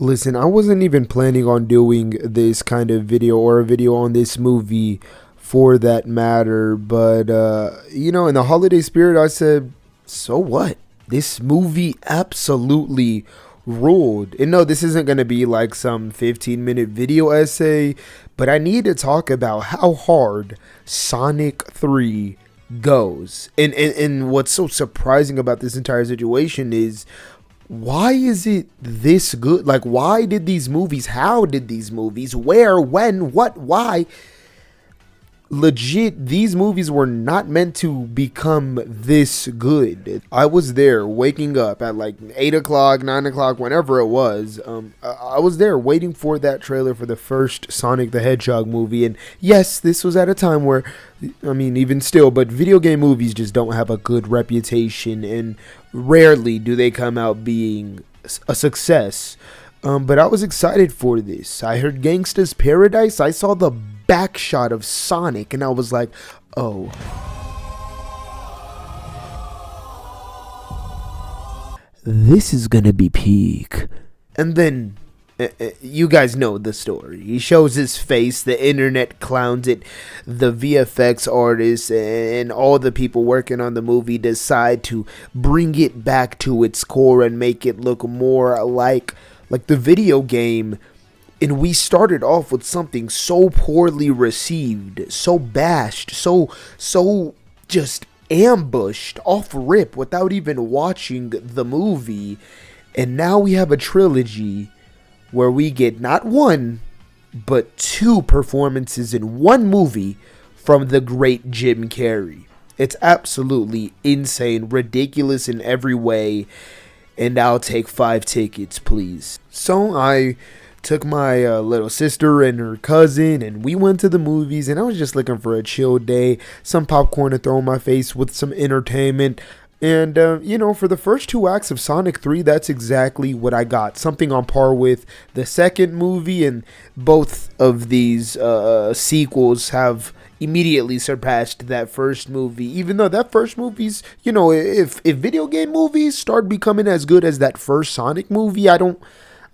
Listen, I wasn't even planning on doing this kind of video or a video on this movie for that matter, but in the holiday spirit, I said, so what? This movie absolutely ruled. And no, this isn't going to be like some 15-minute video essay, but I need to talk about how hard Sonic 3 goes. And what's so surprising about this entire situation is, why is it this good? Like, why did these movies, how did these movies, where, when, what, why? Legit, these movies were not meant to become this good. I was there waking up at like 8 o'clock, 9 o'clock, whenever it was. I was there waiting for that trailer for the first Sonic the Hedgehog movie. And yes, this was at a time where, even still, but video game movies just don't have a good reputation. And rarely do they come out being a success. But I was excited for this. I heard Gangsta's Paradise. I saw the back shot of Sonic and I was like, oh. This is gonna be peak. And then, you guys know the story. He shows his face, the internet clowns it, the VFX artists and all the people working on the movie decide to bring it back to its core and make it look more like the video game. And we started off with something so poorly received, so bashed, so just ambushed off rip without even watching the movie. And now we have a trilogy where we get not one, but two performances in one movie from the great Jim Carrey. It's absolutely insane, ridiculous in every way. And I'll take 5 tickets, please. So I took my little sister and her cousin, and we went to the movies, and I was just looking for a chill day, some popcorn to throw in my face with some entertainment. And, for the first 2 acts of Sonic 3, that's exactly what I got. Something on par with the second movie, and both of these sequels have immediately surpassed that first movie. Even though that first movie's, if video game movies start becoming as good as that first Sonic movie, I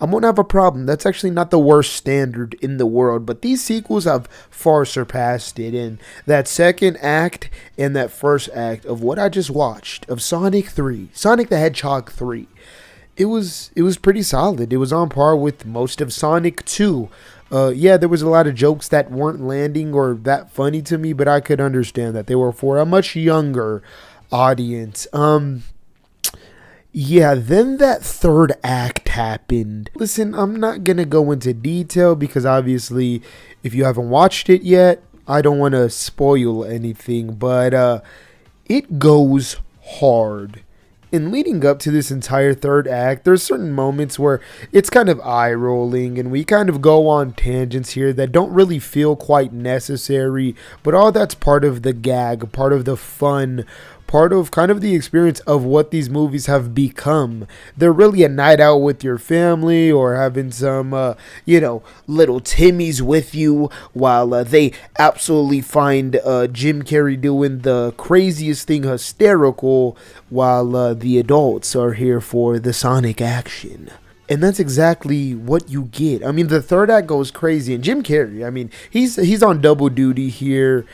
won't have a problem. That's actually not the worst standard in the world. But these sequels have far surpassed it. And that second act and that first act of what I just watched of Sonic 3, Sonic the Hedgehog 3, it was pretty solid. It was on par with most of Sonic 2. There was a lot of jokes that weren't landing or that funny to me, but I could understand that they were for a much younger audience. Then that third act happened. Listen, I'm not going to go into detail because obviously if you haven't watched it yet, I don't want to spoil anything, but it goes hard. And leading up to this entire third act, there's certain moments where it's kind of eye-rolling and we kind of go on tangents here that don't really feel quite necessary, but all that's part of the gag, part of the fun, part of kind of the experience of what these movies have become. They're really a night out with your family or having some, little Timmies with you while they absolutely find Jim Carrey doing the craziest thing hysterical while the adults are here for the Sonic action. And that's exactly what you get. The third act goes crazy. And Jim Carrey, he's on double duty here.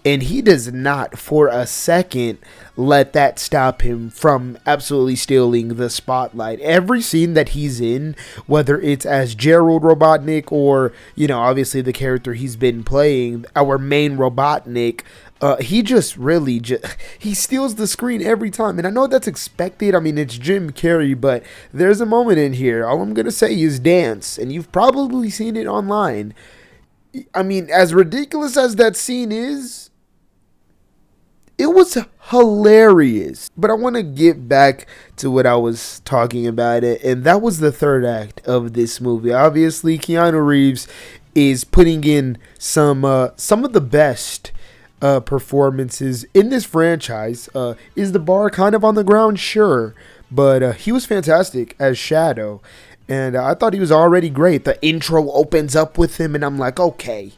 And he does not for a second let that stop him from absolutely stealing the spotlight. Every scene that he's in, whether it's as Gerald Robotnik or, obviously the character he's been playing, our main Robotnik, he just really he steals the screen every time. And I know that's expected. It's Jim Carrey, but there's a moment in here. All I'm going to say is dance. And you've probably seen it online. As ridiculous as that scene is, it was hilarious. But I want to get back to what I was talking about and that was the third act of this movie. Obviously, Keanu Reeves is putting in some of the best performances in this franchise. Is the bar kind of on the ground? Sure. But he was fantastic as Shadow. And I thought he was already great. The intro opens up with him and I'm like, okay,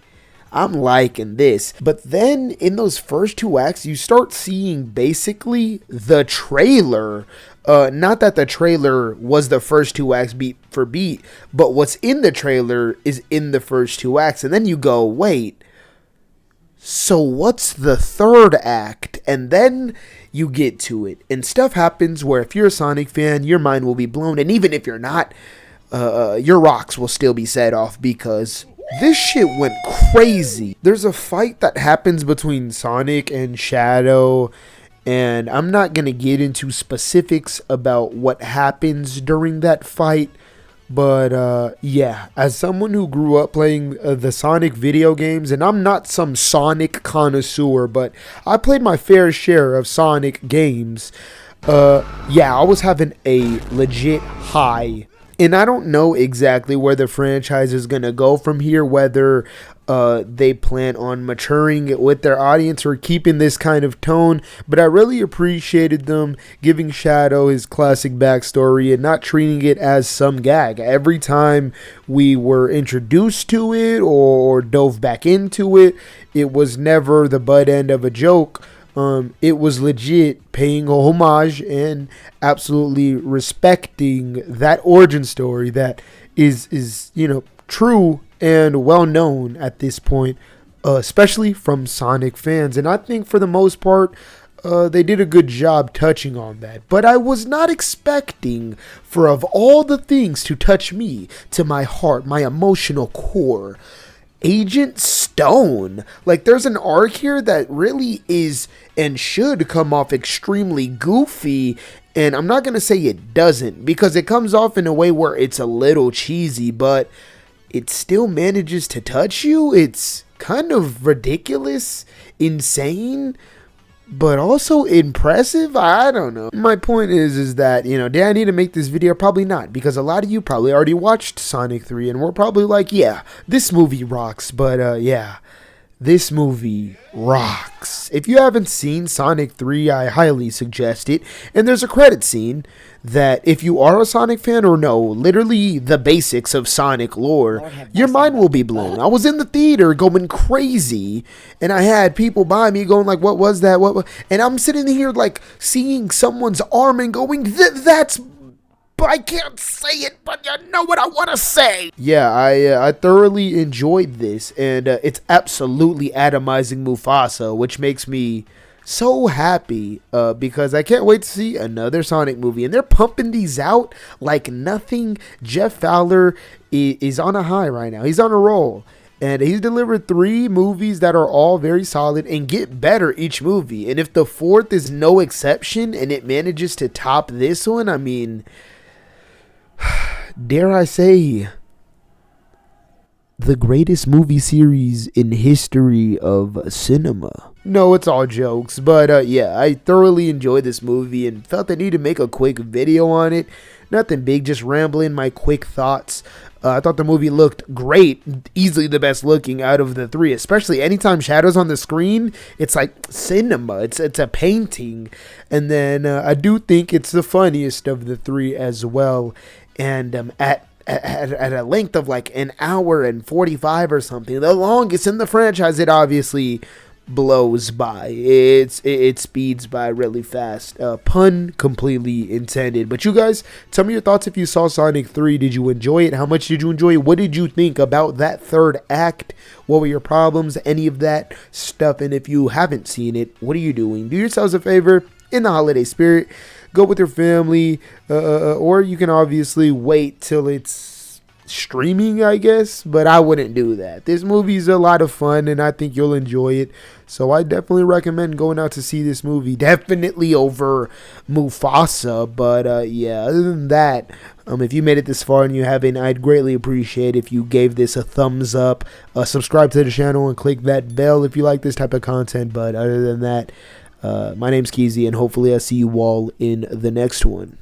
I'm liking this. But then in those first 2 acts, you start seeing basically the trailer Not that the trailer was the first two acts beat for beat, but what's in the trailer is in the first two acts. And then you go, wait, so what's the third act? And then you get to it. And stuff happens where if you're a Sonic fan, your mind will be blown. And even if you're not, your rocks will still be set off because this shit went crazy. There's a fight that happens between Sonic and Shadow. And I'm not going to get into specifics about what happens during that fight. But yeah, as someone who grew up playing the Sonic video games, and I'm not some Sonic connoisseur, but I played my fair share of Sonic games. Yeah, I was having a legit high. And I don't know exactly where the franchise is going to go from here, whether they plan on maturing it with their audience or keeping this kind of tone. But I really appreciated them giving Shadow his classic backstory and not treating it as some gag. Every time we were introduced to it or dove back into it, it was never the butt end of a joke. It was legit paying a homage and absolutely respecting that origin story that is true and well known at this point, especially from Sonic fans. And I think for the most part, they did a good job touching on that. But I was not expecting for of all the things to touch me, to my heart, my emotional core, Agent Stone. Like, there's an arc here that really is and should come off extremely goofy, and I'm not going to say it doesn't, because it comes off in a way where it's a little cheesy, but it still manages to touch you. It's kind of ridiculous, insane, but also impressive. I don't know. My point is that, did I need to make this video? Probably not, because a lot of you probably already watched Sonic 3 and we're probably like, yeah, this movie rocks. But yeah, this movie rocks. If you haven't seen Sonic 3, I highly suggest it. And there's a credit scene that if you are a Sonic fan or know literally the basics of Sonic lore, your mind will be blown. I was in the theater going crazy, and I had people by me going like, what was that? And I'm sitting here like seeing someone's arm and going, that's... But I can't say it, but you know what I want to say. Yeah, I thoroughly enjoyed this, and it's absolutely atomizing Mufasa, which makes me so happy because I can't wait to see another Sonic movie. And they're pumping these out like nothing. Jeff Fowler is on a high right now. He's on a roll. And he's delivered 3 movies that are all very solid and get better each movie. And if the 4th is no exception and it manages to top this one, I mean... dare I say, the greatest movie series in history of cinema. No, it's all jokes, but yeah, I thoroughly enjoyed this movie and felt the need to make a quick video on it. Nothing big, just rambling my quick thoughts. I thought the movie looked great, easily the best looking out of the 3, especially anytime Shadow's on the screen. It's like cinema, it's a painting. And then I do think it's the funniest of the 3 as well. And at a length of like an hour and 45 or something, the longest in the franchise, it obviously blows by. It speeds by really fast. Pun completely intended. But you guys, tell me your thoughts if you saw Sonic 3. Did you enjoy it? How much did you enjoy it? What did you think about that third act? What were your problems? Any of that stuff? And if you haven't seen it, what are you doing? Do yourselves a favor in the holiday spirit. Go with your family, or you can obviously wait till it's streaming, I guess, but I wouldn't do that. This movie's a lot of fun, and I think you'll enjoy it, so I definitely recommend going out to see this movie, definitely over Mufasa, but yeah, other than that, if you made it this far and you haven't, I'd greatly appreciate if you gave this a thumbs up, subscribe to the channel, and click that bell if you like this type of content, but other than that, my name's 𝙋𝙀🎑, and hopefully I see you all in the next one.